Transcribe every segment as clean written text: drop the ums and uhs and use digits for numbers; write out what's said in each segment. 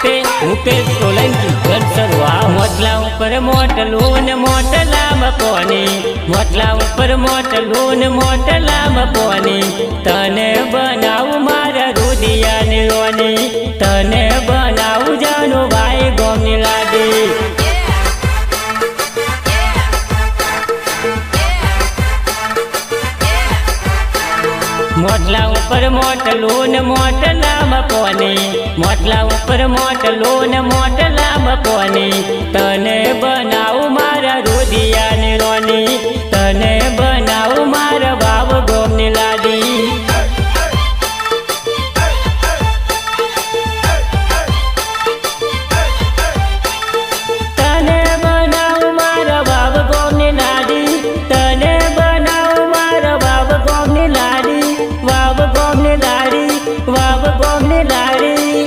તે મુકેશ સોલંકી ગરસરવા મોટલા ઉપર મોટલું ને મોટલા મકોની મોટલા ઉપર મોટલું ને મોટલા મકોની તને બનાવું મારા રુદિયાની રોની તને બનાવું જાનું ભાઈ ગોમની લાડી મોટલા ઉપર મોટલું ને મોટલા મકોની મોટલા ઉપર મોટલું ને મોટલા મકોની તને બનાવું મારા રુદિયાની રોની તને બનાવું મારા ભાવ ગોમની લાડી તને બનાવું મારા ભાવ ગોમની લાડી તને બનાવું મારા ભાવ ગોમની લાડી વાવ ગોમની લાડી વાવ ગોમની લાડી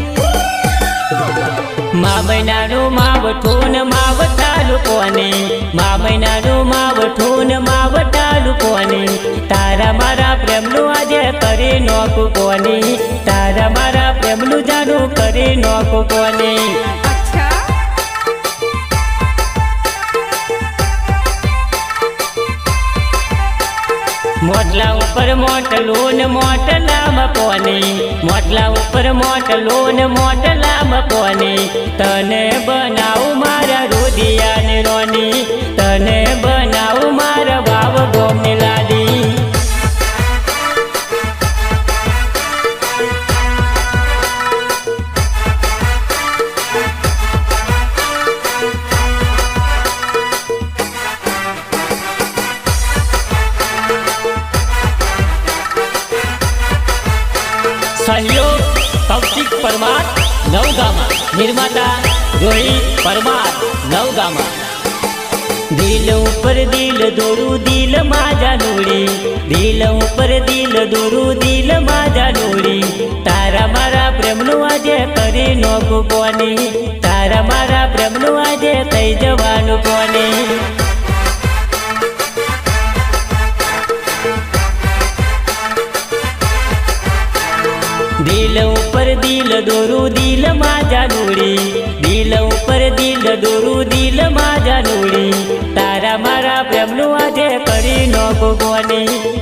મા મહિનાનું માવઠું ને માવઠા લોકોની મા મહિનાનું માવઠું ને માવઠા લોકોની તારા મારા પ્રેમનું આજે કરી નોખું કોની તારા મારા પ્રેમનું જાનું કરી નોખું કોની મોટલા ઉપર મોટલું ને મોટલા મકોની મોટલા ઉપર મોટલું ને મોટલા મકોની તને બનાવું મારા રુદિયાની રોની તને બનાવું મારા ભાવ ગોમની લાડી सहयोग कौशिक परमार नवगामा निर्माता रोहित परमार नवगामा दिल ऊपर दिल दोरू दिल माजा नूड़ी दिल ऊपर दिल दोरू दिल माजा नूड़ी तारा मारा प्रेमनु आजे करी नोखुं कोनी तारा मारा प्रेमनु आजे थई जवानुं कोनी दिल ऊपर दिल दोरू दिल माजा नूड़ी दिल ऊपर दिल दोरू दिल माजा नूड़ी तारा मारा प्रेमनु आजे करी नोखुं कोनी।